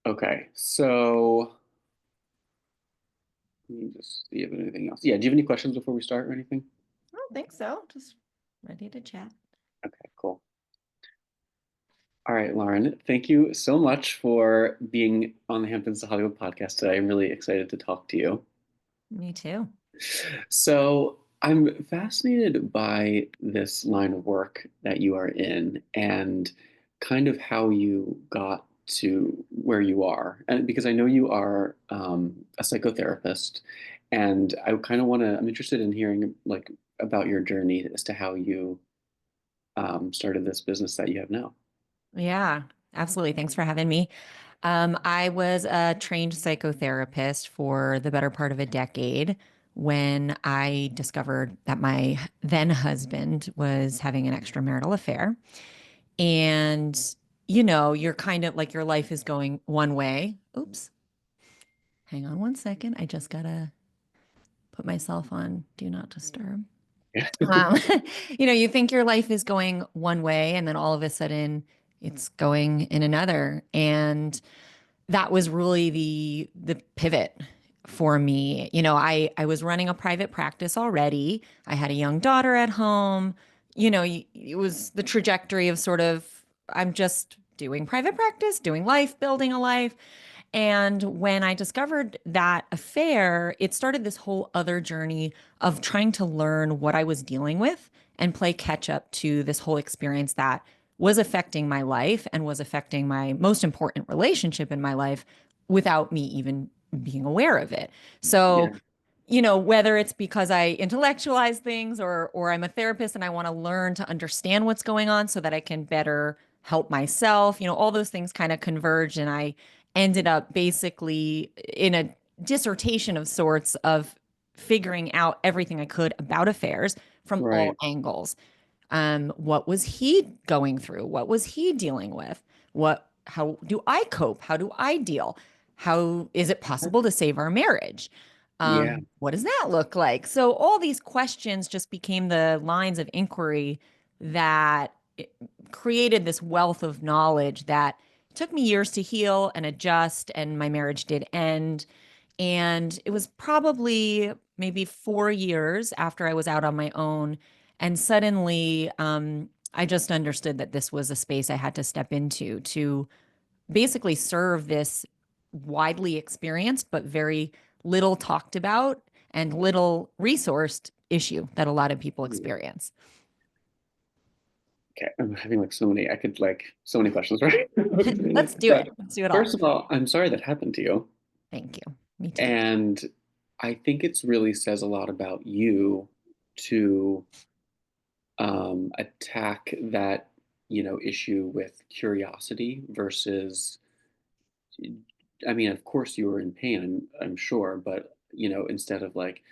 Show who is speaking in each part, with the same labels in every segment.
Speaker 1: Okay, so let me just see if anything else. Yeah, do you have any questions before we start or anything?
Speaker 2: I don't think so. Just ready to chat.
Speaker 1: Okay, cool. All right, Lauren, thank you so much for being on the Hamptons to Hollywood podcast today. I'm really excited to talk to you.
Speaker 2: Me too.
Speaker 1: So, I'm fascinated by this line of work that you are in and kind of how you got to where you are. And because I know you are a psychotherapist, and I kind of want to, I'm interested in hearing like about your journey as to how you started this business that you have now.
Speaker 2: Yeah, absolutely. Thanks for having me. I was a trained psychotherapist for the better part of a decade when I discovered that my then husband was having an extramarital affair. And, you're kind of like your life is going one way. Oops, hang on one second. I just gotta put myself on do not disturb.
Speaker 1: Yeah.
Speaker 2: Um, you think your life is going one way, and then all of a sudden it's going in another. And that was really the pivot for me. I was running a private practice already. I had a young daughter at home. It was the trajectory of sort of I'm just doing private practice, doing life, building a life. And when I discovered that affair, it started this whole other journey of trying to learn what I was dealing with and play catch up to this whole experience that was affecting my life and was affecting my most important relationship in my life without me even being aware of it. So,
Speaker 1: Yeah.
Speaker 2: whether it's because I intellectualize things or I'm a therapist and I want to learn to understand what's going on so that I can better help myself, all those things kind of converged, and I ended up basically in a dissertation of sorts of figuring out everything I could about affairs from all
Speaker 1: Right.
Speaker 2: angles. What was he going through? What was he dealing with? How do I cope? How do I deal? How is it possible to save our marriage?
Speaker 1: Yeah.
Speaker 2: What does that look like? So all these questions just became the lines of inquiry that created this wealth of knowledge that took me years to heal and adjust, and my marriage did end. And it was probably maybe 4 years after I was out on my own. And suddenly, I just understood that this was a space I had to step into to basically serve this widely experienced, but very little talked about and little resourced issue that a lot of people experience.
Speaker 1: Okay, I'm having like so many, I could like so many questions, right?
Speaker 2: Let's do it.
Speaker 1: But
Speaker 2: Let's do it all.
Speaker 1: first of all, I'm sorry that happened to you.
Speaker 2: Thank you. Me too.
Speaker 1: And I think it's really says a lot about you to attack that, issue with curiosity versus, I mean, of course you were in pain, I'm sure, but instead of like,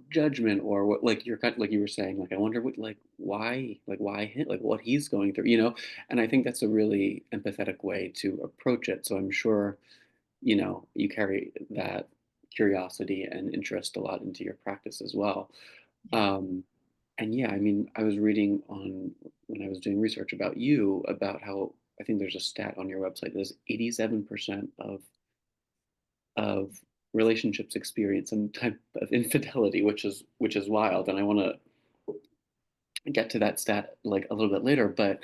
Speaker 1: judgment or what, like you're kind like you were saying, like I wonder what, like why him, like what he's going through, and I think that's a really empathetic way to approach it. So I'm sure, you carry that curiosity and interest a lot into your practice as well.
Speaker 2: Yeah.
Speaker 1: Um, and yeah, I mean, I was reading on when I was doing research about you about how I think there's a stat on your website that 87% of relationships experience some type of infidelity, which is wild. And I want to get to that stat like a little bit later, but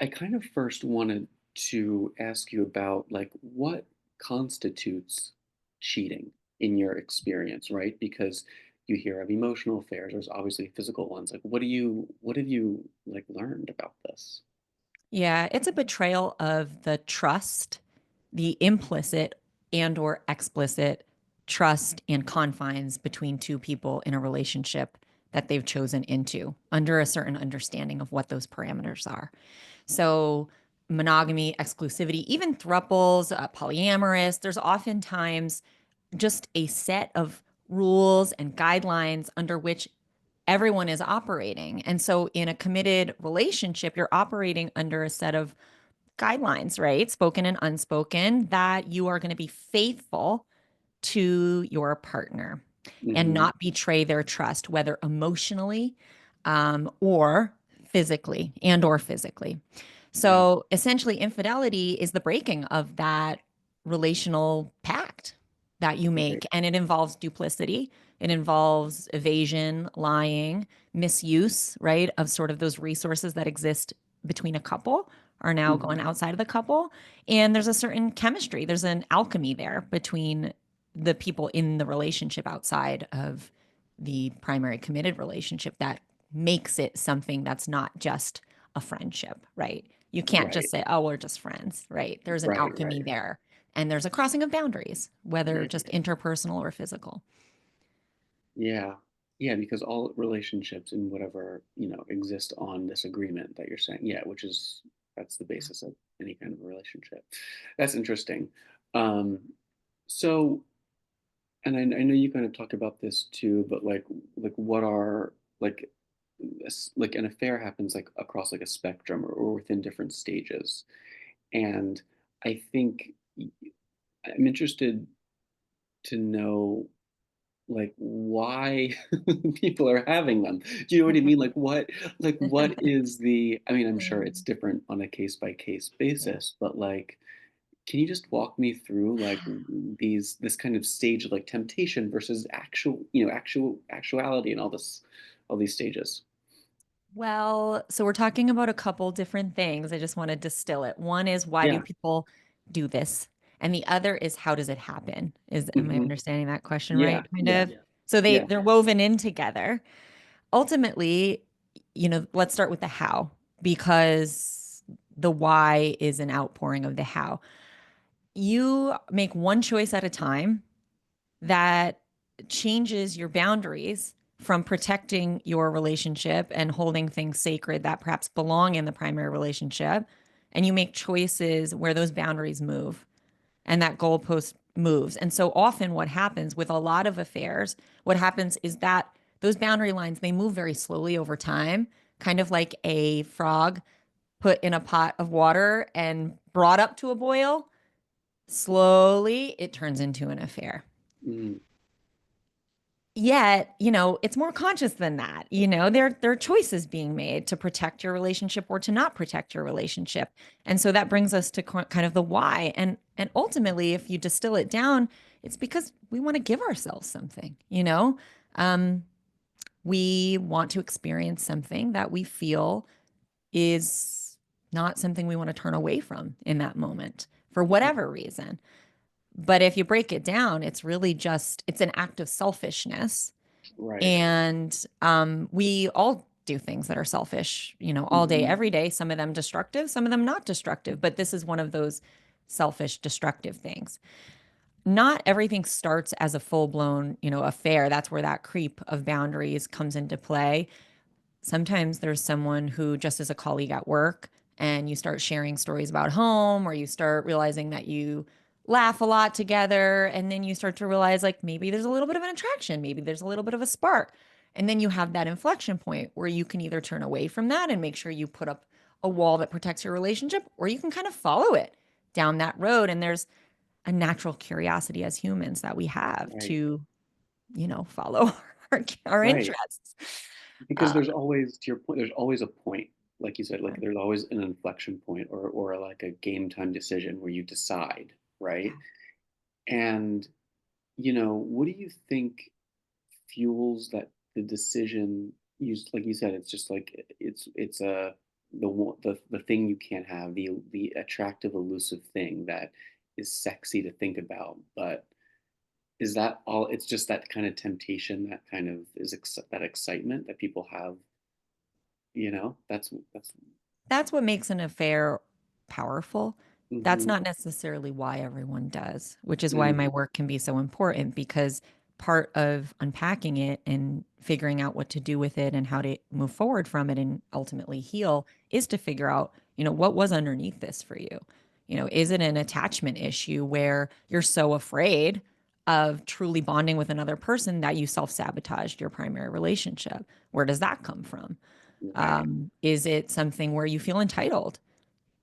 Speaker 1: I kind of first wanted to ask you about like what constitutes cheating in your experience, right? Because you hear of emotional affairs, there's obviously physical ones. Like what have you like learned about this?
Speaker 2: Yeah, it's a betrayal of the trust, the implicit and or explicit trust and confines between two people in a relationship that they've chosen into under a certain understanding of what those parameters are. So monogamy, exclusivity, even thruples, polyamorous, there's oftentimes just a set of rules and guidelines under which everyone is operating. And so in a committed relationship, you're operating under a set of guidelines, right? Spoken and unspoken, that you are going to be faithful to your partner and
Speaker 1: Hmm.
Speaker 2: not betray their trust, whether emotionally or physically and or physically.
Speaker 1: Yeah.
Speaker 2: So essentially, infidelity is the breaking of that relational pact that you
Speaker 1: Right.
Speaker 2: make. And it involves duplicity, it involves evasion, lying, misuse, right? Of sort of those resources that exist between a couple are now
Speaker 1: Mhm.
Speaker 2: going outside of the couple. And there's a certain chemistry, there's an alchemy there between the people in the relationship outside of the primary committed relationship that makes it something that's not just a friendship, right? You can't just
Speaker 1: Right.
Speaker 2: say, oh, we're just friends, right? There's an
Speaker 1: Right.
Speaker 2: alchemy
Speaker 1: Right.
Speaker 2: there. And there's a crossing of boundaries, whether
Speaker 1: Right.
Speaker 2: just interpersonal or physical.
Speaker 1: Yeah. Yeah, because all relationships and whatever, exist on this agreement that you're saying. Yeah, which is that's the basis of any kind of a relationship. That's interesting. Um, so, and I know you kind of talk about this too, but like what are like like an affair happens like across like a spectrum or within different stages. And I think I'm interested to know like why people are having them. Do you know what I mean? Like what is the I mean, I'm sure it's
Speaker 2: Mm.
Speaker 1: different on a case by case
Speaker 2: Yeah.
Speaker 1: basis, but like can you just walk me through like this kind of stage of like temptation versus actuality and all these stages?
Speaker 2: Well, so we're talking about a couple different things. I just want to distill it. One is why do
Speaker 1: Yeah.
Speaker 2: people do this? And the other is how does it happen? Am I
Speaker 1: Hmm.
Speaker 2: understanding that question
Speaker 1: Yeah.
Speaker 2: right? Kind
Speaker 1: Yeah.
Speaker 2: of. So
Speaker 1: Yeah.
Speaker 2: they're woven in together. Ultimately, let's start with the how, because the why is an outpouring of the how. You make one choice at a time that changes your boundaries from protecting your relationship and holding things sacred that perhaps belong in the primary relationship. And you make choices where those boundaries move and that goalpost moves. And so often, what happens with a lot of affairs, what happens is that those boundary lines, they move very slowly over time, kind of like a frog put in a pot of water and brought up to a boil. Slowly, it turns into an affair.
Speaker 1: Mm,
Speaker 2: Yet, it's more conscious than that. There are choices being made to protect your relationship or to not protect your relationship. And so that brings us to kind of the why. And ultimately, if you distill it down, it's because we want to give ourselves something. Um, we want to experience something that we feel is not something we want to turn away from in that moment for whatever reason. But if you break it down, it's really just it's an act of selfishness,
Speaker 1: right.
Speaker 2: and we all do things that are selfish, all day,
Speaker 1: Hmm.
Speaker 2: every day, some of them destructive, some of them not destructive. But this is one of those selfish, destructive things. Not everything starts as a full blown, affair. That's where that creep of boundaries comes into play. Sometimes there's someone who just is a colleague at work and you start sharing stories about home, or you start realizing that you laugh a lot together, and then you start to realize like maybe there's a little bit of an attraction, maybe there's a little bit of a spark. And then you have that inflection point where you can either turn away from that and make sure you put up a wall that protects your relationship, or you can kind of follow it down that road. And there's a natural curiosity as humans that we have
Speaker 1: Right.
Speaker 2: to, follow our
Speaker 1: Right.
Speaker 2: interests.
Speaker 1: Because
Speaker 2: Uh,
Speaker 1: there's always, to your point, there's always a point, like you said, like
Speaker 2: yeah.
Speaker 1: there's always an inflection point or like a game time decision where you decide, right? And, what do you think fuels that the decision you like you said, it's just like it's a the thing you can't have, the attractive, elusive thing that is sexy to think about, but is that all it's just that kind of temptation, that kind of that excitement that people have. That's
Speaker 2: That's what makes an affair powerful. That's
Speaker 1: mhm,
Speaker 2: not necessarily why everyone does, which is why
Speaker 1: mm,
Speaker 2: my work can be so important, because part of unpacking it and figuring out what to do with it and how to move forward from it and ultimately heal is to figure out, what was underneath this for you. Is it an attachment issue where you're so afraid of truly bonding with another person that you self-sabotaged your primary relationship? Where does that come from?
Speaker 1: right,
Speaker 2: Is it something where you feel entitled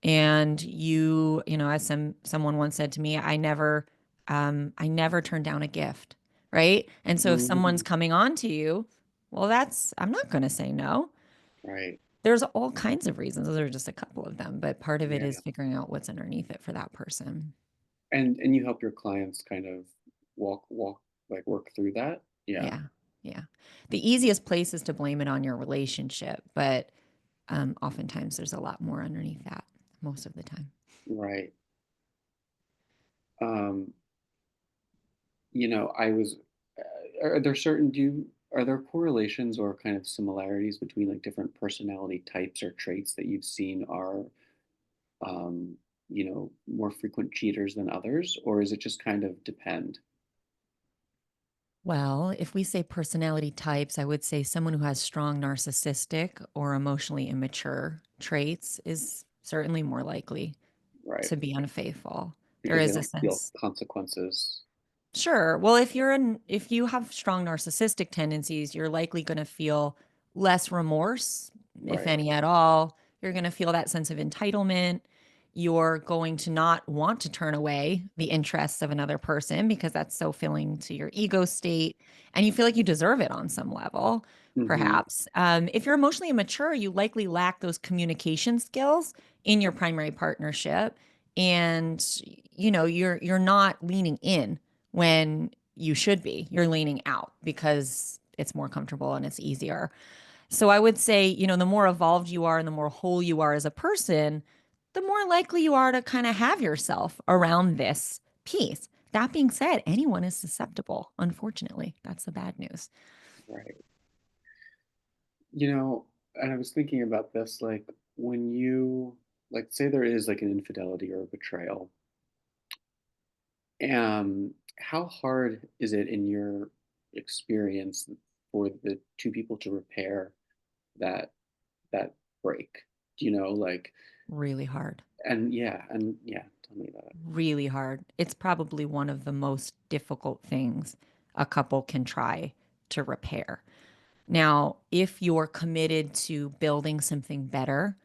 Speaker 2: and as someone once said to me, I never turn down a gift, right? And so if
Speaker 1: mhm,
Speaker 2: someone's coming on to you, well, I'm not going to say no.
Speaker 1: right,
Speaker 2: There's all kinds of reasons. Those are just a couple of them, but part of it
Speaker 1: yeah,
Speaker 2: is figuring out what's underneath it for that person.
Speaker 1: And you help your clients kind of work through that? Yeah,
Speaker 2: Yeah. Yeah. The easiest place is to blame it on your relationship, but oftentimes there's a lot more underneath that most of the time.
Speaker 1: right. Um, I was are there certain do you are there correlations or kind of similarities between like different personality types or traits that you've seen are um, more frequent cheaters than others, or is it just kind of depend?
Speaker 2: Well, if we say personality types, I would say someone who has strong narcissistic or emotionally immature traits is certainly more likely
Speaker 1: Right.
Speaker 2: to be unfaithful. There
Speaker 1: Because they
Speaker 2: is a
Speaker 1: don't feel
Speaker 2: sense.
Speaker 1: consequences.
Speaker 2: Sure. Well, if you have strong narcissistic tendencies, you're likely going to feel less remorse, if
Speaker 1: Right.
Speaker 2: any at all. You're going to feel that sense of entitlement. You're going to not want to turn away the interests of another person because that's so filling to your ego state, and you feel like you deserve it on some level,
Speaker 1: Hmm.
Speaker 2: perhaps. If you're emotionally immature, you likely lack those communication skills in your primary partnership, and you're not leaning in when you should be. You're leaning out because it's more comfortable and it's easier. So I would say, the more evolved you are and the more whole you are as a person, the more likely you are to kind of have yourself around this piece. That being said, anyone is susceptible, unfortunately. That's the bad news.
Speaker 1: Right. You know, and I was thinking about this, like when you like say there is like an infidelity or a betrayal, how hard is it in your experience for the two people to repair that that break? Like,
Speaker 2: Really hard.
Speaker 1: and tell me about it.
Speaker 2: Really hard. It's probably one of the most difficult things a couple can try to repair. Now, if you're committed to building something better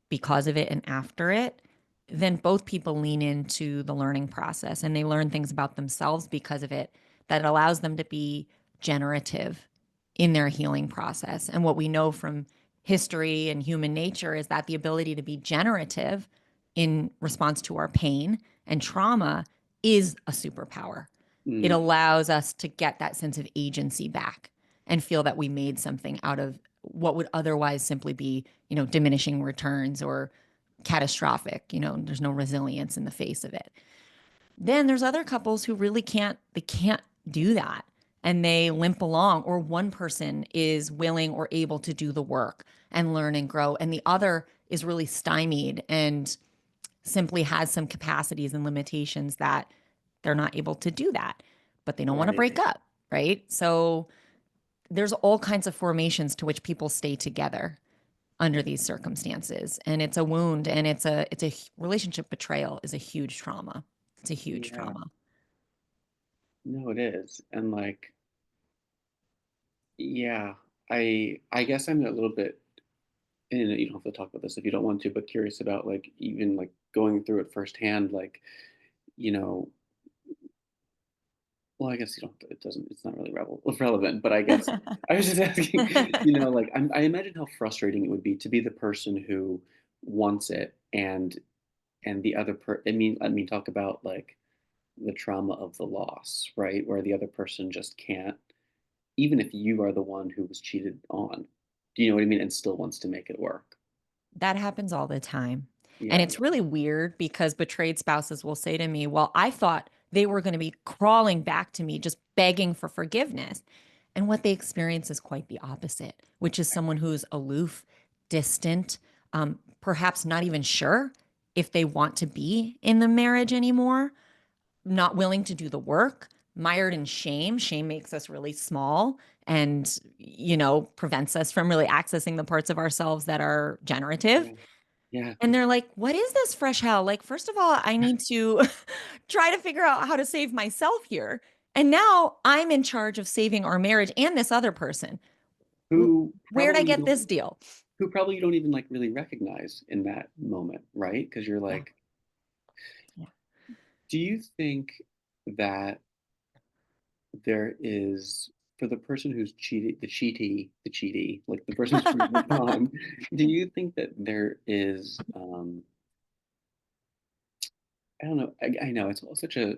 Speaker 2: because of it and after it, then both people lean into the learning process and they learn things about themselves because of it that allows them to be generative in their healing process. And what we know from history and human nature is that the ability to be generative in response to our pain and trauma is a superpower. It
Speaker 1: Mm,
Speaker 2: allows us to get that sense of agency back and feel that we made something out of what would otherwise simply be, diminishing returns or catastrophic. There's no resilience in the face of it. Then there's other couples who really can't do that and they limp along, or one person is willing or able to do the work and learn and grow, and the other is really stymied and simply has some capacities and limitations that they're not able to do that, but they don't want to
Speaker 1: right.
Speaker 2: break up, right? So there's all kinds of formations to which people stay together under these circumstances, and it's a wound, and it's a relationship betrayal is a huge trauma. It's a huge
Speaker 1: Yeah.
Speaker 2: trauma.
Speaker 1: No, it is. And like, yeah, I guess I'm a little bit, and you don't have to talk about this if you don't want to, but curious about like even like going through it firsthand, like, you know, well, I guess you don't, it doesn't, it's not really relevant, but I guess I was just asking, like I imagine how frustrating it would be to be the person who wants it and the other I mean, talk about like the trauma of the loss, right? Where the other person just can't, even if you are the one who was cheated on. Do you know what I mean? And still wants to make it work.
Speaker 2: That happens all the time. And
Speaker 1: Yeah.
Speaker 2: it's really weird because betrayed spouses will say to me, "Well, I thought they were going to be crawling back to me, just begging for forgiveness." And what they experience is quite the opposite, which is someone who's aloof, distant, perhaps not even sure if they want to be in the marriage anymore, not willing to do the work, mired in shame. Shame makes us really small and, prevents us from really accessing the parts of ourselves that are generative.
Speaker 1: Yeah. Yeah.
Speaker 2: And they're like, "What is this fresh hell? Like, first of all, I need to try to figure out how to save myself here. And now I'm in charge of saving our marriage and this other person.
Speaker 1: Who
Speaker 2: Where'd I
Speaker 1: probably you
Speaker 2: get
Speaker 1: don't
Speaker 2: this deal?"
Speaker 1: who probably you don't even like really recognize in that moment, right? Because you're
Speaker 2: Yeah.
Speaker 1: like,
Speaker 2: Yeah.
Speaker 1: do you think that there is for the person who's cheated, the cheatee, like the person who's cheated upon, do you think that there is I don't know. I know it's all such a.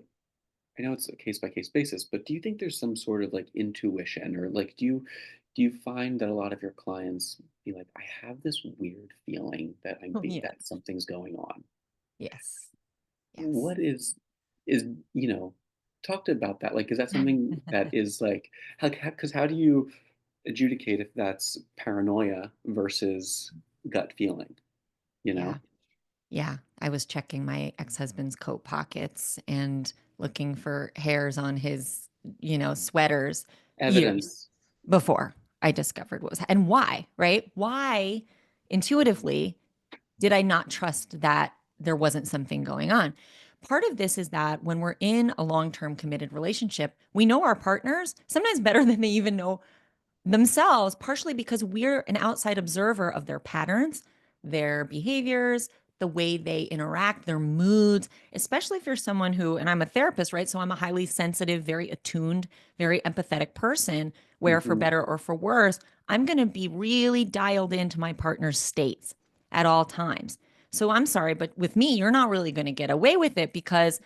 Speaker 1: I know it's a case by case basis, but do you think there's some sort of like intuition, or like do you find that a lot of your clients be like, I have this weird feeling that
Speaker 2: Yeah.
Speaker 1: that something's going on.
Speaker 2: Yes. Yes.
Speaker 1: What is you know talk to about that. Like, is that something that is like because how do you adjudicate if that's paranoia versus gut feeling? You
Speaker 2: Yeah.
Speaker 1: know,
Speaker 2: Yeah. I was checking my ex-husband's coat pockets and looking for hairs on his, sweaters years
Speaker 1: evidence.
Speaker 2: before I discovered what was and why, right? Why intuitively did I not trust that there wasn't something going on? Part of this is that when we're in a long-term committed relationship, we know our partners sometimes better than they even know themselves, partially because we're an outside observer of their patterns, their behaviors, the way they interact, their moods, especially if you're someone who, and I'm a therapist, right? So I'm a highly sensitive, very attuned, very empathetic person, where for
Speaker 1: Hmm.
Speaker 2: better or for worse, I'm going to be really dialed into my partner's states at all times. So I'm sorry, but with me, you're not really going to get away with it because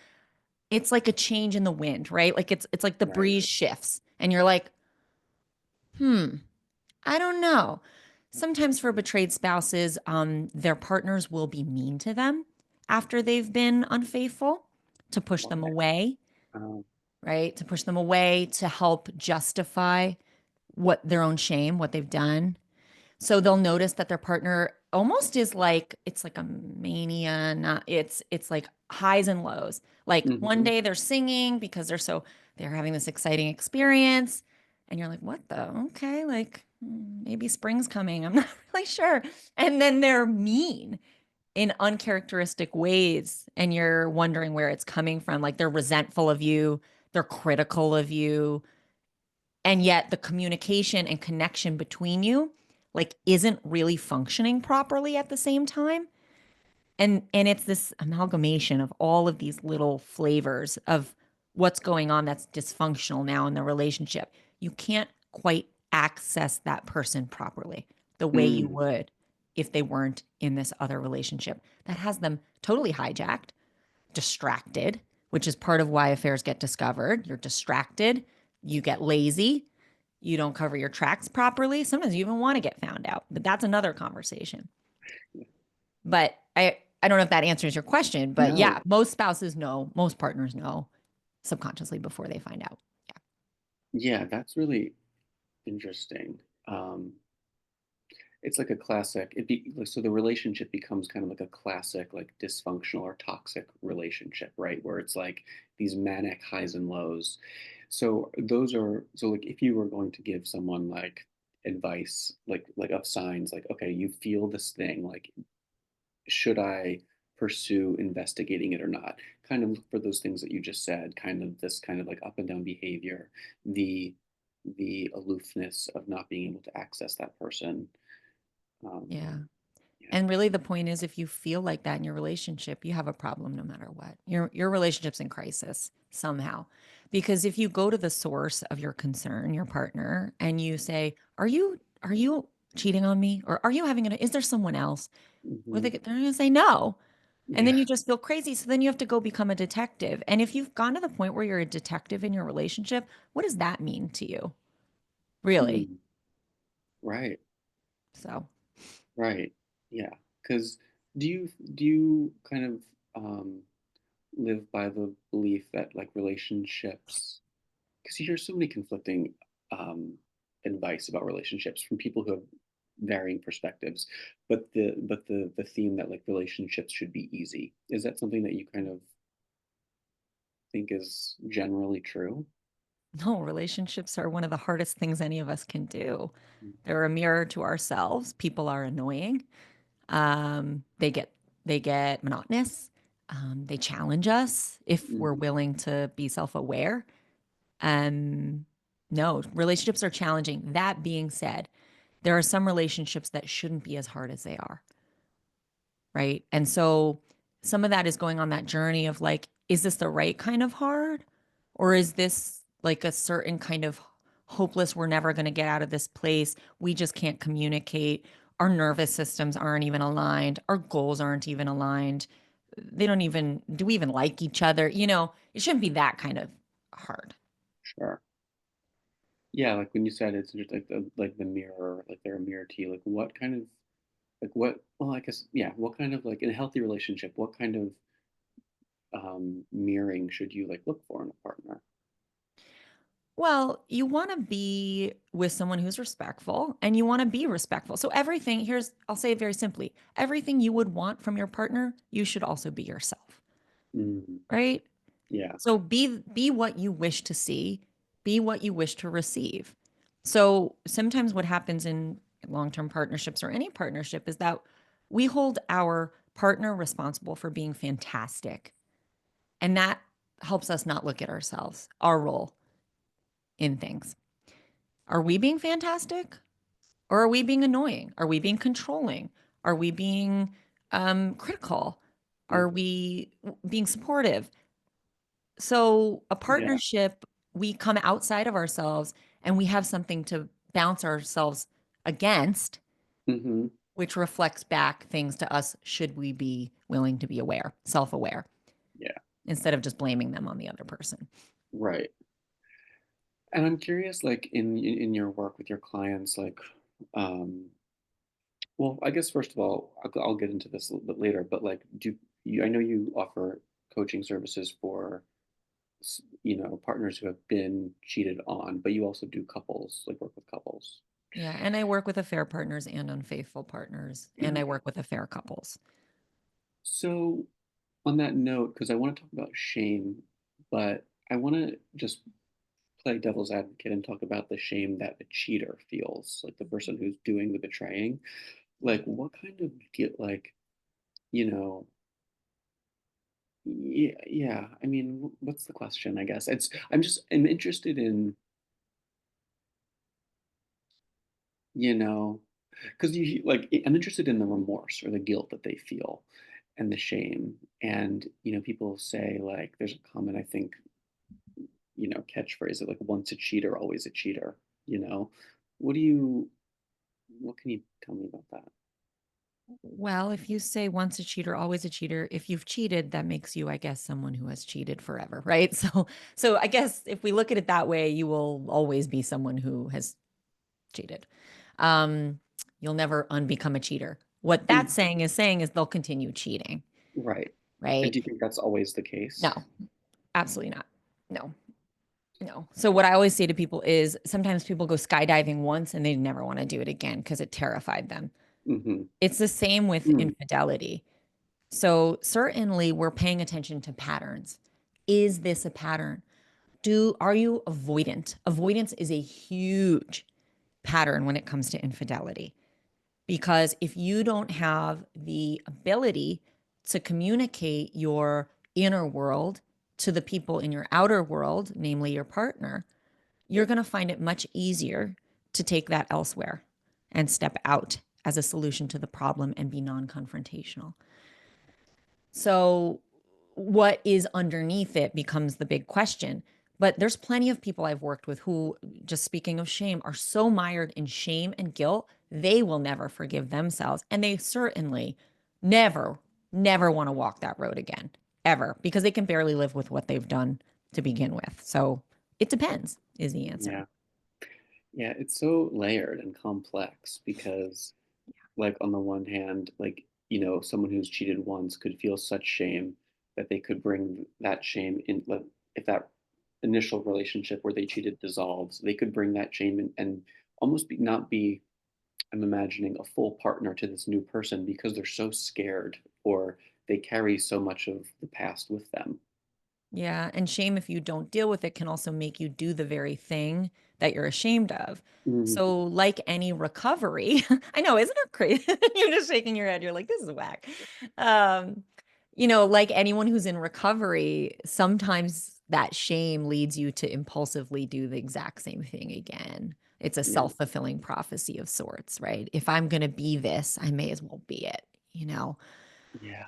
Speaker 2: it's like a change in the wind, right? Like it's like the
Speaker 1: Right.
Speaker 2: breeze shifts and you're like, hmm, I don't know. Sometimes for betrayed spouses, their partners will be mean to them after they've been unfaithful to push them
Speaker 1: Why?
Speaker 2: away,
Speaker 1: Um,
Speaker 2: right? To push them away to help justify what their own shame, what they've done. So they'll notice that their partner almost is like it's like a mania, not it's like highs and lows. Like one
Speaker 1: mhm.
Speaker 2: day they're singing because they're having this exciting experience and you're like, "What the? Okay, like maybe spring's coming. I'm not really sure." And then they're mean in uncharacteristic ways and you're wondering where it's coming from. Like they're resentful of you, they're critical of you, and yet the communication and connection between you like isn't really functioning properly at the same time. And it's this amalgamation of all of these little flavors of what's going on that's dysfunctional now in the relationship. You can't quite access that person properly the way you
Speaker 1: Mm,
Speaker 2: would if they weren't in this other relationship that has them totally hijacked, distracted, which is part of why affairs get discovered. You're distracted, you get lazy, you don't cover your tracks properly. Sometimes you even want to get found out, but that's another conversation. But I don't know if that answers your question, but
Speaker 1: no.
Speaker 2: yeah, most spouses know, most partners know subconsciously before they find out.
Speaker 1: Yeah, that's really interesting. Um, it's like a classic. Like, so the relationship becomes kind of like a classic, like dysfunctional or toxic relationship, right? Where it's like these manic highs and lows. So those are so like if you were going to give someone like advice, like of signs, like okay, you feel this thing, like should I pursue investigating it or not? Kind of look for those things that you just said, kind of this kind of like up and down behavior, the the aloofness of not being able to access that person. Um,
Speaker 2: Yeah.
Speaker 1: yeah.
Speaker 2: And really the point is if you feel like that in your relationship, you have a problem no matter what. Your relationship's in crisis somehow. Because if you go to the source of your concern, your partner, and you say, "Are you cheating on me? Or are you having is there someone else?"
Speaker 1: Hmm.
Speaker 2: They're going to say no. And then
Speaker 1: Yeah.
Speaker 2: you just feel crazy. So then you have to go become a detective. And if you've gone to the point where you're a detective in your relationship, what does that mean to you? Really?
Speaker 1: Mm, right.
Speaker 2: So,
Speaker 1: Right. Yeah. Because do you kind of um, live by the belief that like relationships because you hear so many conflicting um, advice about relationships from people who have varying perspectives, but the theme that like relationships should be easy, is that something that you kind of think is generally true?
Speaker 2: no, relationships are one of the hardest things any of us can do.
Speaker 1: Mm,
Speaker 2: They're a mirror to ourselves. People are annoying. They get monotonous. They challenge us if we're
Speaker 1: mhm,
Speaker 2: willing to be self-aware. Um, no, relationships are challenging. That being said, there are some relationships that shouldn't be as hard as they are, right? And so some of that is going on that journey of like, is this the right kind of hard? Or is this like a certain kind of hopeless, we're never going to get out of this place? We just can't communicate. Our nervous systems aren't even aligned. Our goals aren't even aligned. they don't even, do we even like each other? It shouldn't be that kind of hard.
Speaker 1: Sure. Yeah, like when you said it's just like the mirror, like they're a mirror to you. Like what kind of like what? Well, I guess yeah. What kind of like in a healthy relationship? What kind of mirroring should you like look for in a partner?
Speaker 2: Well, you want to be with someone who's respectful and you want to be respectful. So everything, I'll say it very simply. Everything you would want from your partner, you should also be yourself,
Speaker 1: Mm,
Speaker 2: right?
Speaker 1: yeah.
Speaker 2: So be what you wish to see, be what you wish to receive. So sometimes what happens in long-term partnerships or any partnership is that we hold our partner responsible for being fantastic. And that helps us not look at ourselves, our role in things. Are we being fantastic? Or are we being annoying? Are we being controlling? Are we being critical? Are
Speaker 1: Mhm.
Speaker 2: we being supportive? So, a
Speaker 1: Yeah.
Speaker 2: partnership, we come outside of ourselves and we have something to bounce ourselves against,
Speaker 1: Hmm.
Speaker 2: which reflects back things to us should we be willing to be aware, self aware,
Speaker 1: Yeah.
Speaker 2: instead of just blaming them on the other person.
Speaker 1: Right. And I'm curious, like in your work with your clients, like, um, well, I guess first of all, I'll get into this a little bit later, but like, do you? I know you offer coaching services for partners who have been cheated on, but you also do couples, like work with couples.
Speaker 2: Yeah. And I work with affair partners and unfaithful partners, and I work with affair couples.
Speaker 1: So on that note, because I want to talk about shame, but I want to just play devil's advocate and talk about the shame that the cheater feels, like the person who's doing the betraying. Like, what kind of get like, you know, yeah, yeah. I mean, what's the question? I guess I'm interested in, you know, because I'm interested in the remorse or the guilt that they feel, and the shame. And people say like, there's a common, I think, catchphrase of like, once a cheater, always a cheater. You know, what do you? What can you tell me about that?
Speaker 2: Well, if you say once a cheater, always a cheater, if you've cheated, that makes you, I guess, someone who has cheated forever, right? So I guess if we look at it that way, you will always be someone who has cheated. Um, you'll never unbecome a cheater. What
Speaker 1: And
Speaker 2: that's saying is they'll continue cheating,
Speaker 1: right. And
Speaker 2: right?
Speaker 1: do you think that's always the
Speaker 2: No,
Speaker 1: case?
Speaker 2: absolutely not. No, no. So what I always say to people is sometimes people go skydiving once and they never want to do it again because it terrified them.
Speaker 1: Mhm.
Speaker 2: It's the same with
Speaker 1: Mm,
Speaker 2: infidelity. So certainly we're paying attention to patterns. Is this a pattern? Are you avoidant? Avoidance is a huge pattern when it comes to infidelity because if you don't have the ability to communicate your inner world to the people in your outer world, namely your partner, you're going to find it much easier to take that elsewhere and step out as a solution to the problem and be non-confrontational. So, what is underneath it becomes the big question. But there's plenty of people I've worked with who, just speaking of shame, are so mired in shame and guilt, they will never forgive themselves. And they certainly never, never want to walk that road again, ever, because they can barely live with what they've done to begin with. So, it depends, is the answer.
Speaker 1: yeah. Yeah, it's so layered and complex because, like, on the one hand, like, someone who's cheated once could feel such shame that they could bring that shame in, like, if that initial relationship where they cheated dissolves, they could bring that shame in and almost not be, I'm imagining, a full partner to this new person because they're so scared or they carry so much of the past with them.
Speaker 2: Yeah. And shame, if you don't deal with it, can also make you do the very thing that you're ashamed of.
Speaker 1: Mhm.
Speaker 2: So, like any recovery, I know, isn't it crazy? You're just shaking your head. You're like, this is whack. Um, like anyone who's in recovery, sometimes that shame leads you to impulsively do the exact same thing again. It's a
Speaker 1: Yeah.
Speaker 2: self-fulfilling prophecy of sorts, right? If I'm going to be this, I may as well be it, you know?
Speaker 1: Yeah.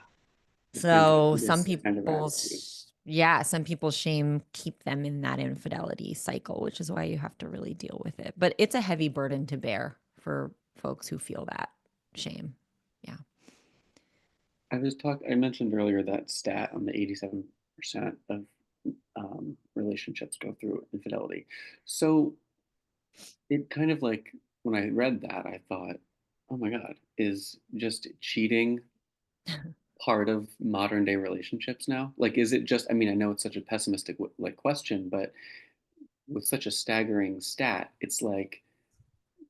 Speaker 1: The
Speaker 2: So some
Speaker 1: this kind of attitude.
Speaker 2: people's, yeah, some people's shame keep them in that infidelity cycle, which is why you have to really deal with it. But it's a heavy burden to bear for folks who feel that shame. Yeah.
Speaker 1: I mentioned earlier that stat on the 87% of relationships go through infidelity. So it kind of like when I read that, I thought, oh my God, is just cheating part of modern day relationships now? Like, is it just, I mean, I know it's such a pessimistic like question, but with such a staggering stat, it's like,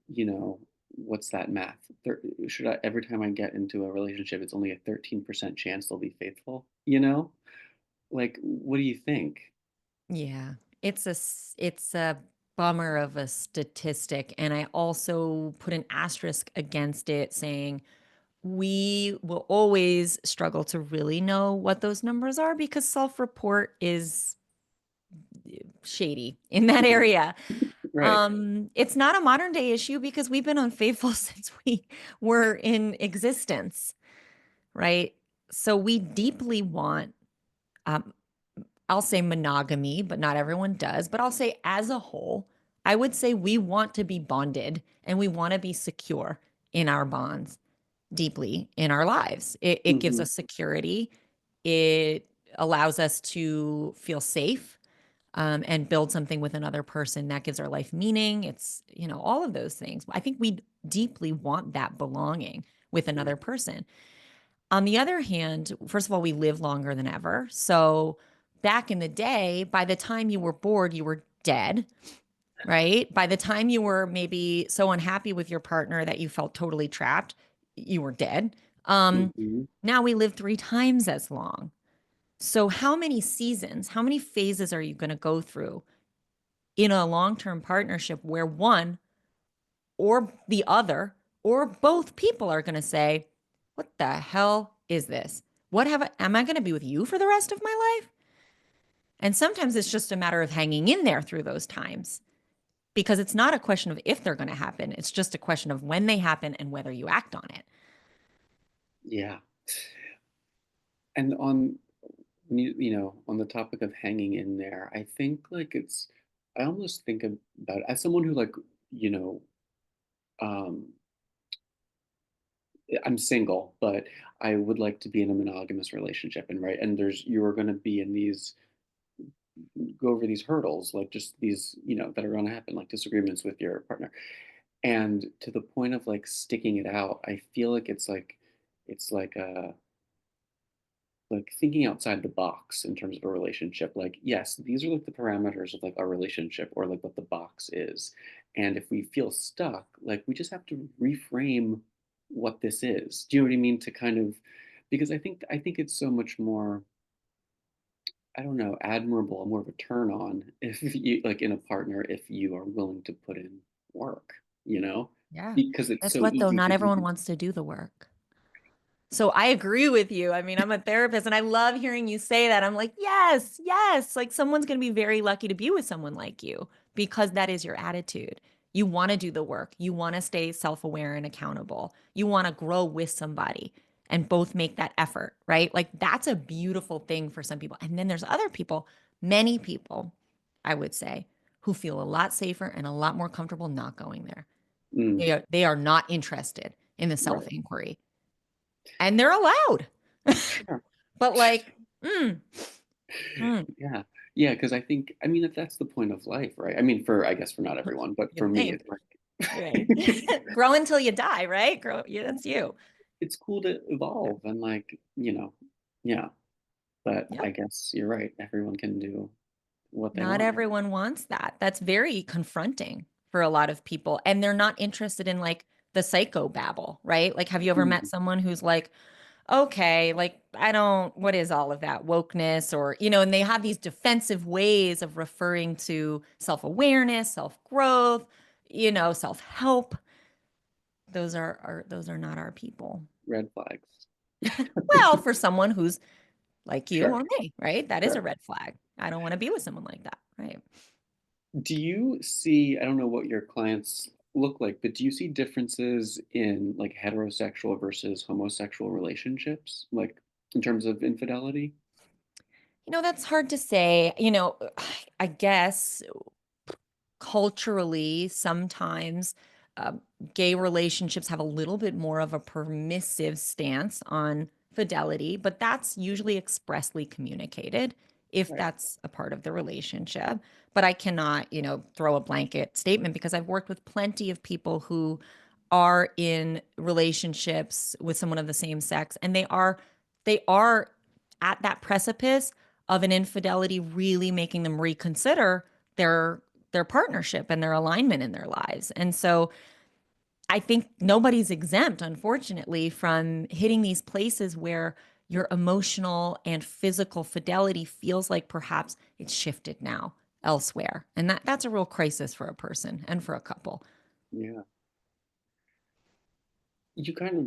Speaker 1: you know, what's that math? Should I, every time I get into a relationship, it's only a 13% chance they'll be faithful, you know? Like, what do you think?
Speaker 2: Yeah. It's a bummer of a statistic, and I also put an asterisk against it saying we will always struggle to really know what those numbers are because self-report is shady in that
Speaker 1: Mhm.
Speaker 2: area.
Speaker 1: Right.
Speaker 2: It's not a modern day issue because we've been unfaithful since we were in existence, right? So we deeply want, um, I'll say monogamy, but not everyone does. But I'll say as a whole, I would say we want to be bonded and we want to be secure in our bonds deeply in our lives. It gives
Speaker 1: Hmm.
Speaker 2: us security. It allows us to feel safe, and build something with another person that gives our life meaning. It's, all of those things. I think we deeply want that belonging with another person. On the other hand, first of all, we live longer than ever. So back in the day, by the time you were bored, you were dead, right? By the time you were maybe so unhappy with your partner that you felt totally trapped, you were dead.
Speaker 1: Hmm.
Speaker 2: Now we live 3 times as long. So, how many seasons, how many phases are you going to go through in a long term partnership where one or the other or both people are going to say, what the hell is this? Am I going to be with you for the rest of my life? And sometimes it's just a matter of hanging in there through those times because it's not a question of if they're going to happen. It's just a question of when they happen and whether you act on it.
Speaker 1: Yeah. And on when on the topic of hanging in there, I think like I almost think about as someone who like, you know, um I'm single, but I would like to be in a monogamous relationship, and right, and you're going to be in these go over these hurdles, like just these, that are going to happen, like disagreements with your partner, and to the point of like sticking it out. I feel like it's like thinking outside the box in terms of a relationship. Like, yes, these are like the parameters of like our relationship, or like what the box is, and if we feel stuck, like we just have to reframe what this is. Do you know what I mean? To kind of, because I think it's so much more, I don't know, admirable and more of a turn on if you like in a partner, if you are willing to put in work, you know?
Speaker 2: Yeah.
Speaker 1: Because it's
Speaker 2: Guess
Speaker 1: so
Speaker 2: what, though?
Speaker 1: easy
Speaker 2: Not
Speaker 1: to do.
Speaker 2: everyone wants to do the work. So I agree with you. I mean, I'm a therapist and I love hearing you say that. I'm like, yes, yes. Like someone's going to be very lucky to be with someone like you because that is your attitude. You want to do the work. You want to stay self-aware and accountable. You want to grow with somebody and both make that effort, right? Like that's a beautiful thing for some people. And then there's other people, many people, I would say, who feel a lot safer and a lot more comfortable not going there.
Speaker 1: Mm,
Speaker 2: They are not interested in the
Speaker 1: right.
Speaker 2: self-inquiry and they're allowed.
Speaker 1: Sure.
Speaker 2: But like, mm, mm,
Speaker 1: Yeah. Yeah, because I think, I mean, if that's the point of life, right? I mean, I guess for not everyone, but
Speaker 2: you
Speaker 1: for me,
Speaker 2: think,
Speaker 1: it's like
Speaker 2: right? Grow until you die, right? Grow. Yeah, that's you.
Speaker 1: it's cool to
Speaker 2: Yeah.
Speaker 1: evolve and like, yeah. But
Speaker 2: Yep.
Speaker 1: I guess you're right. Everyone can do what they
Speaker 2: Not
Speaker 1: want.
Speaker 2: everyone wants that. That's very confronting for a lot of people. And they're not interested in like the psycho babble, right? Like, have you ever met
Speaker 1: Mm,
Speaker 2: someone who's like, okay, like, I don't, what is all of that wokeness or, and they have these defensive ways of referring to self awareness, self growth, self help. Those are not our people.
Speaker 1: red flags.
Speaker 2: Well, for someone who's like you
Speaker 1: Sure,
Speaker 2: or me, right? That is a
Speaker 1: sure.
Speaker 2: red flag. I don't want to be with someone like that, right?
Speaker 1: Do you see, I don't know what your clients look like, but do you see differences in like heterosexual versus homosexual relationships, like in terms of infidelity?
Speaker 2: That's hard to say. I guess culturally, sometimes gay relationships have a little bit more of a permissive stance on fidelity, but that's usually expressly communicated if
Speaker 1: Right.
Speaker 2: that's a part of the relationship. But I cannot, throw a blanket statement because I've worked with plenty of people who are in relationships with someone of the same sex, and they are at that precipice of an infidelity really making them reconsider their their partnership and their alignment in their lives. And so I think nobody's exempt, unfortunately, from hitting these places where your emotional and physical fidelity feels like perhaps it's shifted now elsewhere. And that's a real crisis for a person and for a couple.
Speaker 1: Yeah. You kind of,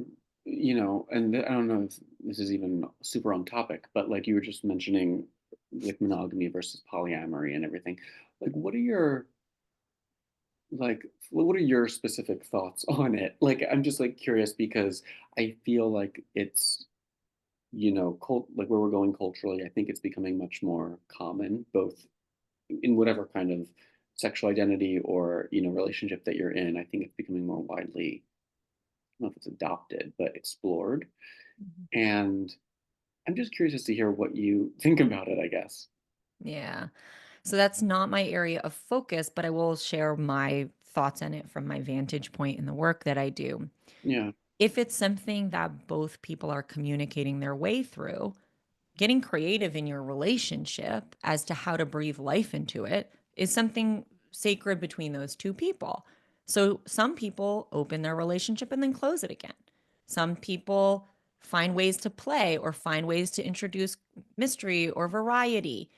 Speaker 1: and I don't know if this is even super on topic, but like you were just mentioning, like monogamy versus polyamory and everything. Like, what are your specific thoughts on it? Like, I'm just like curious because I feel like it's, like where we're going culturally, I think it's becoming much more common, both in whatever kind of sexual identity or, relationship that you're in. I think it's becoming more widely, I don't know if it's adopted, but explored.
Speaker 2: Mhm.
Speaker 1: And I'm just curious as to hear what you think about it, I guess.
Speaker 2: Yeah. So that's not my area of focus, but I will share my thoughts on it from my vantage point in the work that I do.
Speaker 1: Yeah.
Speaker 2: If it's something that both people are communicating their way through, getting creative in your relationship as to how to breathe life into it is something sacred between those two people. So some people open their relationship and then close it again. Some people find ways to play or find ways to introduce mystery or variety.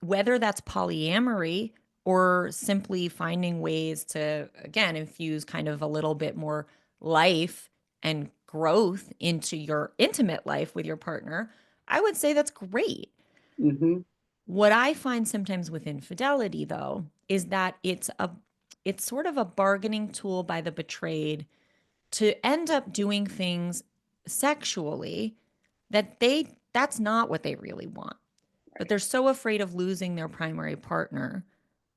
Speaker 2: Whether that's polyamory or simply finding ways to, again, infuse kind of a little bit more life and growth into your intimate life with your partner, I would say that's great.
Speaker 1: Mm-hmm.
Speaker 2: What I find sometimes with infidelity, though, is that it's sort of a bargaining tool by the betrayed to end up doing things sexually that's not what they really want, but
Speaker 1: Right.
Speaker 2: they're so afraid of losing their primary partner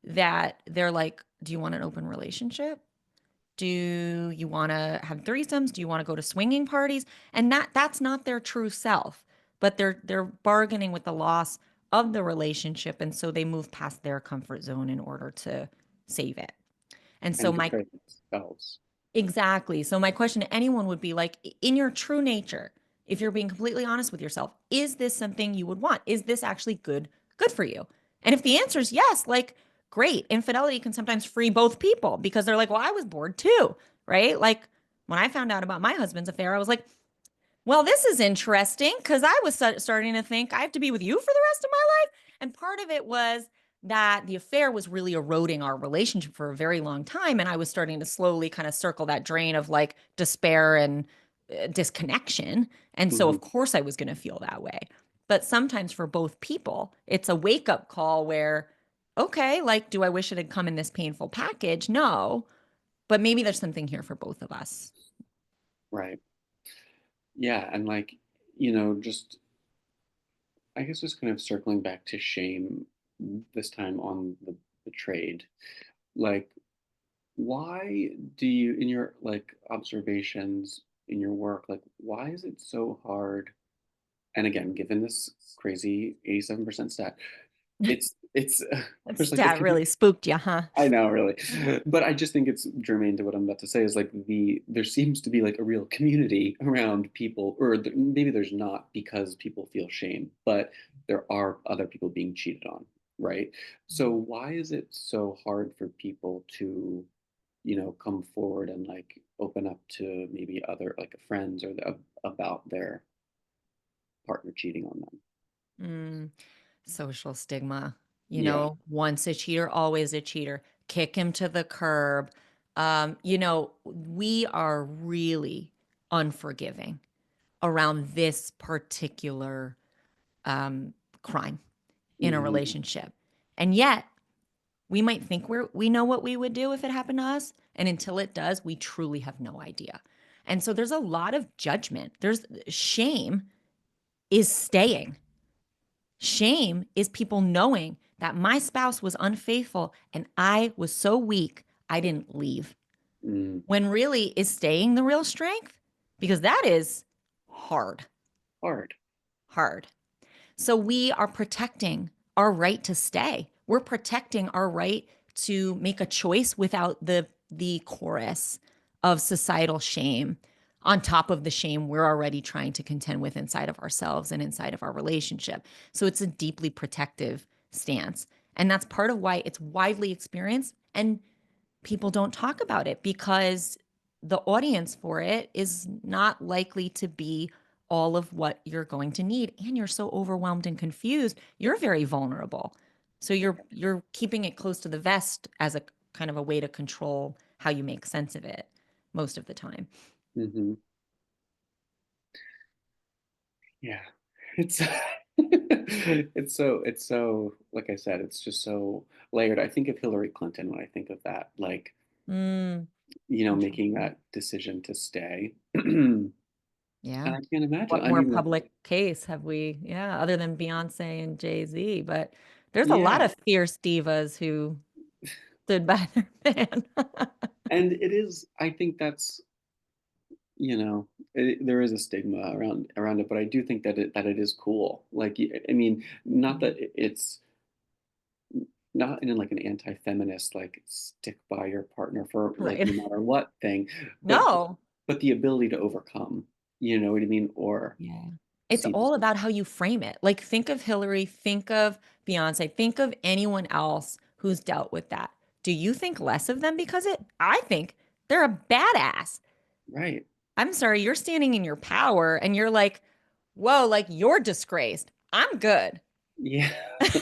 Speaker 2: that they're like, do you want an open relationship? Do you want to have threesomes? Do you want to go to swinging parties? And that's not their true self, but they're bargaining with the loss of the relationship, and so they move past their comfort zone in order to save it. And so
Speaker 1: And
Speaker 2: my
Speaker 1: betray themselves.
Speaker 2: Exactly. So my question to anyone would be like, in your true nature, if you're being completely honest with yourself, is this something you would want? Is this actually good for you? And if the answer is yes, like great. Infidelity can sometimes free both people because they're like, well, I was bored too, right? Like when I found out about my husband's affair, I was like, well, this is interesting because I was starting to think I have to be with you for the rest of my life. And part of it was that the affair was really eroding our relationship for a very long time. And I was starting to slowly kind of circle that drain of like despair and disconnection. And so,
Speaker 1: Hmm.
Speaker 2: of course, I was going to feel that way. But sometimes for both people, it's a wake up call where, okay, like, do I wish it had come in this painful package? No, but maybe there's something here for both of us.
Speaker 1: Right. Yeah. And like, just, I guess just kind of circling back to shame this time on the betrayed. Like, why do you, in your like observations in your work, like, why is it so hard? And again, given this crazy 87% stat, it's
Speaker 2: That
Speaker 1: there's like this
Speaker 2: stat really spooked you, huh?
Speaker 1: I know, really. But I just think it's germane to what I'm about to say is like there seems to be like a real community around people, or maybe there's not because people feel shame, but there are other people being cheated on, right? So why is it so hard for people to, come forward and like open up to maybe other like friends or about their partner cheating on them?
Speaker 2: Mm, social stigma.
Speaker 1: Yeah.
Speaker 2: Once a cheater, always a cheater. Kick him to the curb. We are really unforgiving around this particular crime in a
Speaker 1: Hmm.
Speaker 2: relationship. And yet, we might think we know what we would do if it happened to us. And until it does, we truly have no idea. And so there's a lot of judgment. There's shame is staying. Shame is people knowing that my spouse was unfaithful and I was so weak, I didn't leave.
Speaker 1: Mm,
Speaker 2: When really is staying the real strength? Because that is hard,
Speaker 1: hard.
Speaker 2: hard. So we are protecting our right to stay. We're protecting our right to make a choice without the chorus of societal shame on top of the shame we're already trying to contend with inside of ourselves and inside of our relationship. So it's a deeply protective stance. And that's part of why it's widely experienced and people don't talk about it because the audience for it is not likely to be all of what you're going to need, and you're so overwhelmed and confused, you're very vulnerable. So you're keeping it close to the vest as a kind of a way to control how you make sense of it most of the time.
Speaker 1: Hmm. Yeah, it's it's so like I said, it's just so layered. I think of Hillary Clinton when I think of that, like,
Speaker 2: Mm,
Speaker 1: making
Speaker 2: interesting.
Speaker 1: that decision to stay. And
Speaker 2: Yeah.
Speaker 1: I can't imagine.
Speaker 2: What
Speaker 1: I
Speaker 2: more
Speaker 1: mean, like,
Speaker 2: public case have we? Yeah, other than Beyonce and Jay-Z, but there's a lot
Speaker 1: yeah,
Speaker 2: of fierce divas who stood by their man.
Speaker 1: and it is. I think that's there is a stigma around it, but I do think that it is cool. Like, I mean, not that it's not in like an anti-feminist like stick by your partner for like
Speaker 2: Right.
Speaker 1: no matter what thing, but
Speaker 2: No.
Speaker 1: but the ability to overcome, you know what I mean, or
Speaker 2: Yeah. It's
Speaker 1: see this.
Speaker 2: all about how you frame it. Like, think of Hillary, think of Beyonce, think of anyone else who's dealt with that. Do you think less of them because it? I think they're a badass.
Speaker 1: Right.
Speaker 2: I'm sorry, you're standing in your power and you're like, whoa, like you're disgraced. I'm good.
Speaker 1: Yeah.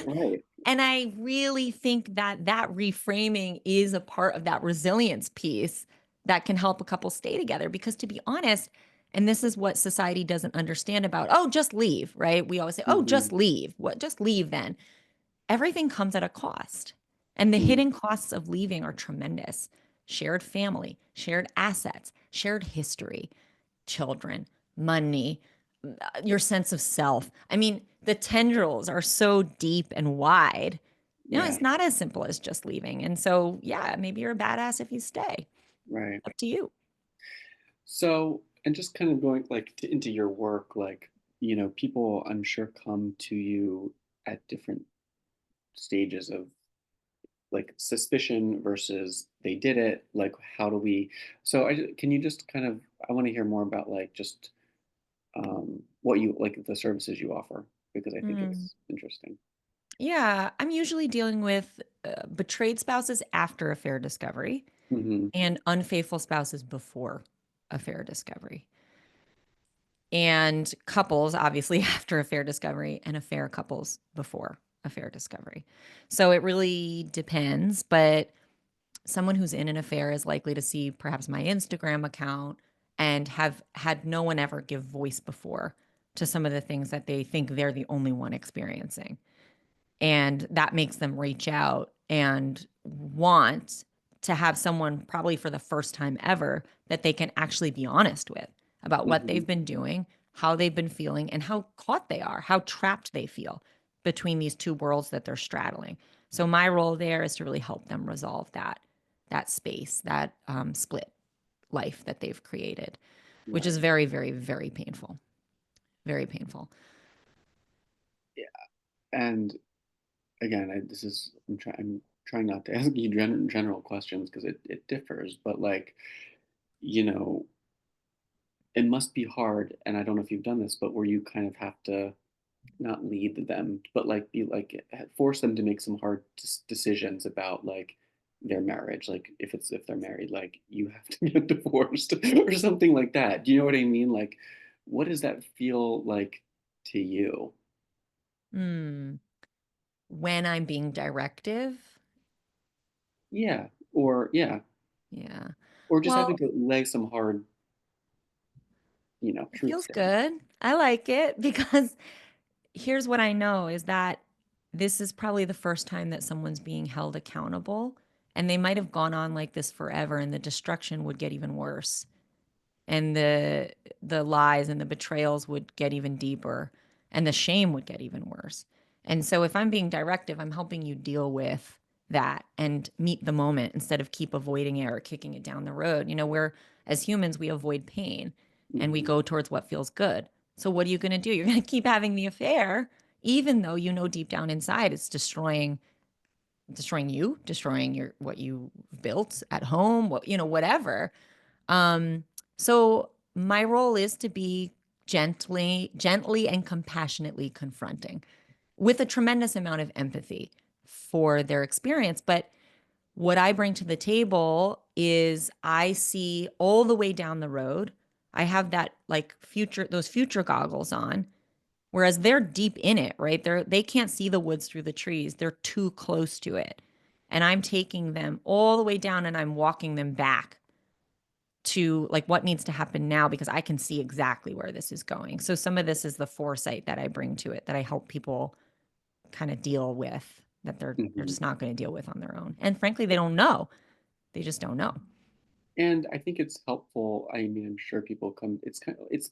Speaker 1: Right.
Speaker 2: And I really think that that reframing is a part of that resilience piece that can help a couple stay together. Because to be honest, and this is what society doesn't understand about, oh, just leave, right? We always say, oh,
Speaker 1: Hmm.
Speaker 2: just leave. What? Just leave then. Everything comes at a cost. And the
Speaker 1: Mm.
Speaker 2: hidden costs of leaving are tremendous. Shared family, shared assets, shared history, children, money, your sense of self. I mean, the tendrils are so deep and wide.
Speaker 1: Yeah.
Speaker 2: It's not as simple as just leaving. And so, yeah, maybe you're a badass if you stay.
Speaker 1: Right.
Speaker 2: Up to you.
Speaker 1: So, and just kind of going like into your work, like, people I'm sure come to you at different stages of like suspicion versus they did it. Like, how do we? So, can you just kind of? I want to hear more about like just what you like the services you offer because I think
Speaker 2: Hmm.
Speaker 1: it's interesting.
Speaker 2: Yeah, I'm usually dealing with betrayed spouses after affair discovery
Speaker 1: Hmm.
Speaker 2: and unfaithful spouses before affair discovery. And couples, obviously, after affair discovery, and affair couples before affair discovery. So it really depends. But someone who's in an affair is likely to see perhaps my Instagram account and have had no one ever give voice before to some of the things that they think they're the only one experiencing. And that makes them reach out and want to have someone, probably for the first time ever, that they can actually be honest with about what
Speaker 1: Hmm.
Speaker 2: they've been doing, how they've been feeling, and how caught they are, how trapped they feel between these two worlds that they're straddling. So my role there is to really help them resolve that space, that split life that they've created, which is
Speaker 1: Right.
Speaker 2: very, very, very painful. Very painful.
Speaker 1: Yeah. And again, I'm trying not to ask you general questions because it differs, but like, you know, it must be hard. And I don't know if you've done this, but where you kind of have to not lead them, but like be like force them to make some hard decisions about like their marriage. Like if they're married, like you have to get divorced or something like that. Do you know what I mean? Like, what does that feel like to you?
Speaker 2: Hmm. When I'm being directive,
Speaker 1: Yeah, or yeah,
Speaker 2: yeah.
Speaker 1: or just having
Speaker 2: Well,
Speaker 1: to lay some hard,
Speaker 2: it
Speaker 1: truths
Speaker 2: feels
Speaker 1: down.
Speaker 2: good. I like it because here's what I know is that this is probably the first time that someone's being held accountable, and they might have gone on like this forever and the destruction would get even worse, and the lies and the betrayals would get even deeper, and the shame would get even worse. And so if I'm being directive, I'm helping you deal with that and meet the moment instead of keep avoiding it or kicking it down the road. We're, as humans, we avoid pain. and we
Speaker 1: Hmm.
Speaker 2: go towards what feels good. So what are you going to do? You're going to keep having the affair, even though you know deep down inside it's destroying you, destroying your what you built at home, what whatever. Um, so my role is to be gently and compassionately confronting with a tremendous amount of empathy for their experience. But what I bring to the table is I see all the way down the road. I have that like those future goggles on, whereas they're deep in it, right? They can't see the woods through the trees. They're too close to it. And I'm taking them all the way down and I'm walking them back to like what needs to happen now because I can see exactly where this is going. So some of this is the foresight that I bring to it that I help people kind of deal with that they're
Speaker 1: Hmm.
Speaker 2: just not going to deal with on their own. And frankly, they don't know. They just don't know.
Speaker 1: And I think it's helpful. I mean, I'm sure people come. It's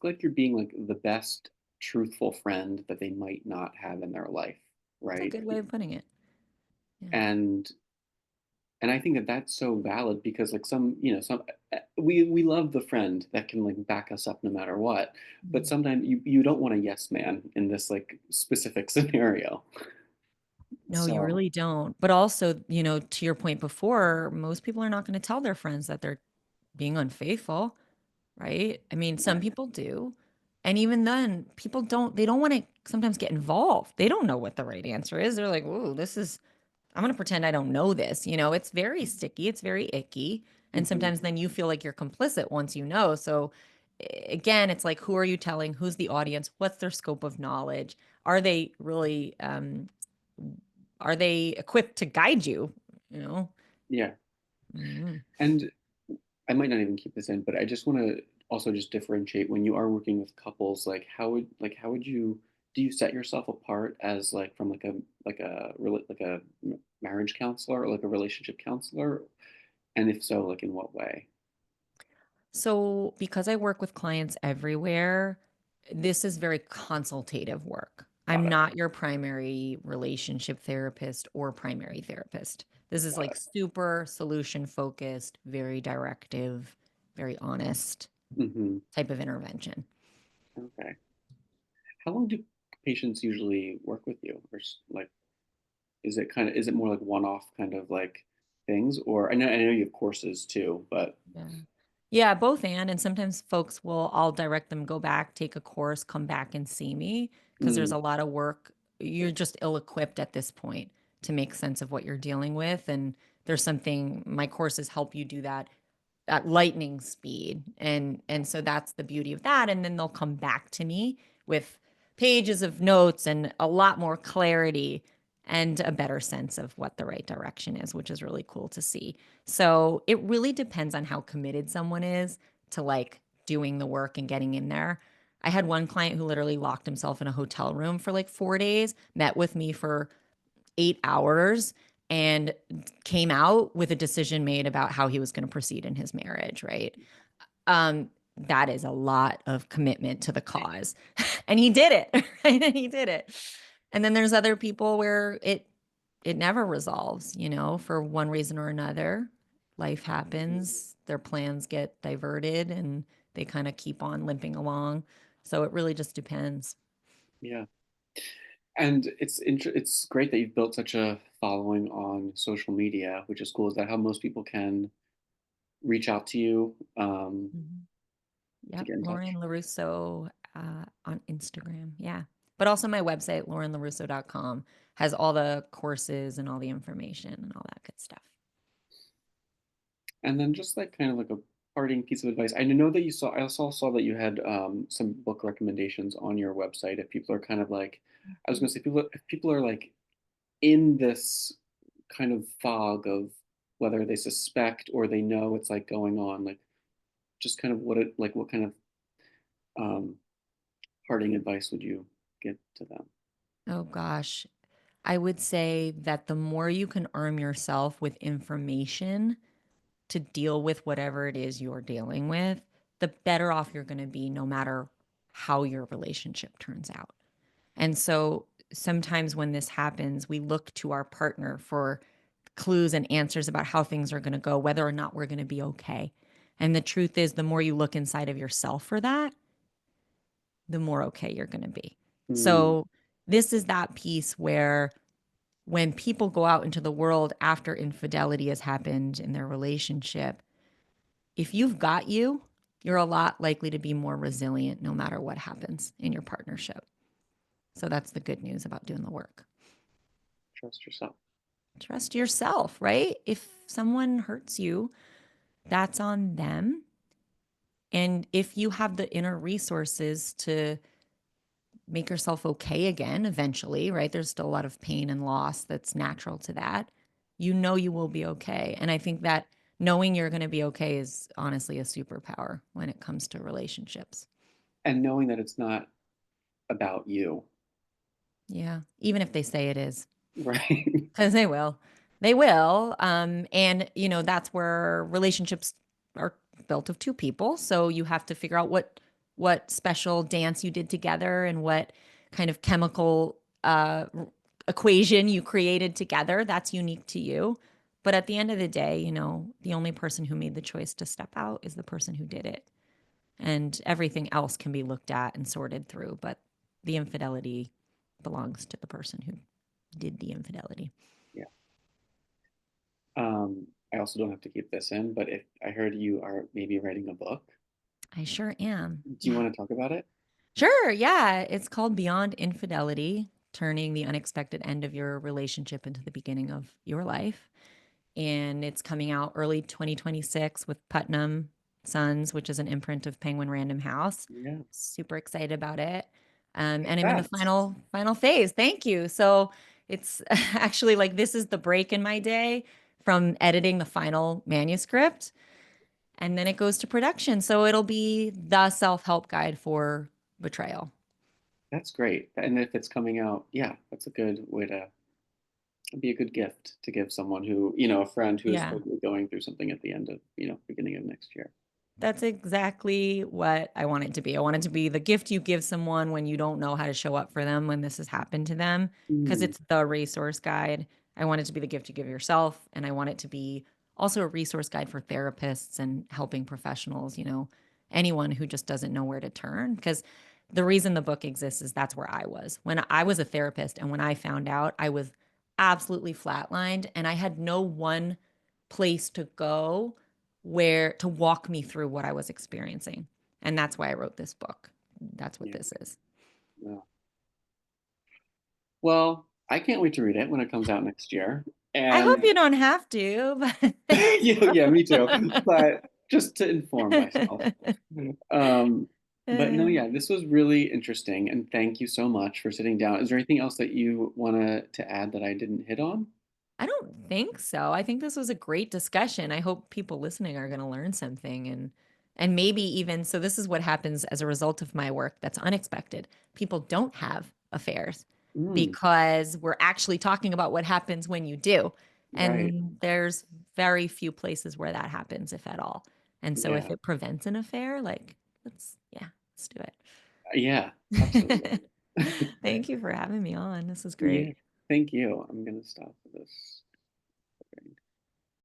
Speaker 1: like you're being like the best truthful friend that they might not have in their life,
Speaker 2: That's a
Speaker 1: right?
Speaker 2: good way of putting it. Yeah.
Speaker 1: And I think that that's so valid because like we love the friend that can like back us up no matter what, but
Speaker 2: Mm.
Speaker 1: sometimes you don't want a yes man in this like specific scenario.
Speaker 2: No, you
Speaker 1: So
Speaker 2: really don't. But also, to your point before, most people are not going to tell their friends that they're being unfaithful, right? I mean, some
Speaker 1: right.
Speaker 2: people do. And even then, they don't want to sometimes get involved. They don't know what the right answer is. They're like, "Whoa, I'm going to pretend I don't know this." It's very sticky, it's very icky. And
Speaker 1: Hmm.
Speaker 2: sometimes then you feel like you're complicit once you know. So again, it's like, who are you telling? Who's the audience? What's their scope of knowledge? Are they really, are they equipped to guide you? You know?
Speaker 1: Yeah,
Speaker 2: Mhm.
Speaker 1: and I might not even keep this in, but I just want to also just differentiate when you are working with couples, how would you do you set yourself apart as like from like a marriage counselor or like a relationship counselor? And if so, like in what way?
Speaker 2: So, because I work with clients everywhere, this is very consultative work.
Speaker 1: Got
Speaker 2: I'm
Speaker 1: it.
Speaker 2: not your primary relationship therapist or primary therapist. This is
Speaker 1: Got
Speaker 2: like super solution focused, very directive, very honest
Speaker 1: it. Hmm.
Speaker 2: type of intervention.
Speaker 1: Okay. How long do patients usually work with you? Like, is it more like one-off kind of like things, or I know you have courses too, but
Speaker 2: Yeah. Yeah, both and sometimes folks will I'll direct them go back, take a course, come back and see me because there's
Speaker 1: mm,
Speaker 2: a lot of work. You're just ill-equipped at this point to make sense of what you're dealing with and there's something my courses help you do that at lightning speed. And so that's the beauty of that and then they'll come back to me with pages of notes and a lot more clarity and a better sense of what the right direction is, which is really cool to see. So it really depends on how committed someone is to like doing the work and getting in there. I had one client who literally locked himself in a hotel room for like 4 days, met with me for 8 hours, and came out with a decision made about how he was going to proceed in his marriage, right? Um, that is a lot of commitment to the cause. And he did it, right? And he did it. And then there's other people where it never resolves, for one reason or another. Life happens, their plans get diverted and they kind of keep on limping along. So it really just depends.
Speaker 1: yeah. And it's great that you've built such a following on social media, which is cool. Is that how most people can reach out to you
Speaker 2: Mhm.
Speaker 1: to
Speaker 2: Yep,
Speaker 1: get in
Speaker 2: Lauren
Speaker 1: touch?
Speaker 2: LaRusso on Instagram. Yeah. But also my website, laurenlarusso.com, has all the courses and all the information and all that good stuff.
Speaker 1: And then just like kind of like a parting piece of advice. I know that I also saw that you had some book recommendations on your website. If people are kind of like, I was gonna say if people are like in this kind of fog of whether they suspect or they know it's like going on, like just kind of what kind of um, parting advice would you give to them?
Speaker 2: Oh gosh. I would say that the more you can arm yourself with information to deal with whatever it is you're dealing with, the better off you're going to be no matter how your relationship turns out. And so sometimes when this happens, we look to our partner for clues and answers about how things are going to go, whether or not we're going to be okay. And the truth is, the more you look inside of yourself for that, the more okay you're going to be.
Speaker 1: Mm,
Speaker 2: So, this is that piece where when people go out into the world after infidelity has happened in their relationship, if you've got you, you're a lot likely to be more resilient no matter what happens in your partnership. So, that's the good news about doing the work.
Speaker 1: trust yourself.
Speaker 2: Trust yourself, right? If someone hurts you, that's on them. And if you have the inner resources to make yourself okay again eventually, right? There's still a lot of pain and loss that's natural to that. You know you will be okay. And I think that knowing you're going to be okay is honestly a superpower when it comes to relationships.
Speaker 1: And knowing that it's not about you,
Speaker 2: Yeah. Even if they say it is,
Speaker 1: right?
Speaker 2: because they will. They will. And, that's where relationships are built of two people. So you have to figure out what special dance you did together and what kind of chemical equation you created together. That's unique to you. But at the end of the day, the only person who made the choice to step out is the person who did it. And everything else can be looked at and sorted through. But the infidelity belongs to the person who did the infidelity.
Speaker 1: Yeah. I also don't have to keep this in, but if I heard you are maybe writing a book,
Speaker 2: I sure am.
Speaker 1: do you
Speaker 2: Yeah.
Speaker 1: want to talk about it?
Speaker 2: Sure. Yeah. It's called Beyond Infidelity, turning the unexpected end of your relationship into the beginning of your life. And it's coming out early 2026 with Putnam Sons, which is an imprint of Penguin Random House.
Speaker 1: Yeah.
Speaker 2: Super excited about it. And I'm in the
Speaker 1: Congrats.
Speaker 2: final phase. Thank you. So it's actually like this is the break in my day from editing the final manuscript, and then it goes to production. So it'll be the self-help guide for betrayal.
Speaker 1: That's great. And if it's coming out, yeah, that's a good way to be a good gift to give someone who, a friend who is
Speaker 2: Yeah.
Speaker 1: hopefully going through something at the end of, beginning of next year.
Speaker 2: That's exactly what I want it to be. I want it to be the gift you give someone when you don't know how to show up for them when this has happened to them, because
Speaker 1: Mm,
Speaker 2: it's the resource guide. I want it to be the gift you give yourself. And I want it to be also a resource guide for therapists and helping professionals, anyone who just doesn't know where to turn. Because the reason the book exists is that's where I was. When I was a therapist and when I found out, I was absolutely flatlined and I had no one place to go where to walk me through what I was experiencing. And that's why I wrote this book. That's what
Speaker 1: yeah.
Speaker 2: this is.
Speaker 1: Yeah. Well, I can't wait to read it when it comes out next year.
Speaker 2: I hope
Speaker 1: And
Speaker 2: you don't have to,
Speaker 1: yeah, me too.
Speaker 2: but
Speaker 1: But just to inform myself. Um, but no, yeah, this was really interesting, and thank you so much for sitting down. Is there anything else that you want to add that I didn't hit on?
Speaker 2: I don't think so. I think this was a great discussion. I hope people listening are going to learn something, and maybe even so this is what happens as a result of my work that's unexpected. People don't have affairs
Speaker 1: Mm,
Speaker 2: because we're actually talking about what happens when you do.
Speaker 1: right.
Speaker 2: And there's very few places where that happens, if at all. And so if
Speaker 1: Yeah.
Speaker 2: it prevents an affair, like let's do
Speaker 1: Yeah, absolutely.
Speaker 2: it. Thank you for having me on. This is
Speaker 1: Yeah.
Speaker 2: great.
Speaker 1: Thank you. I'm gonna stop this.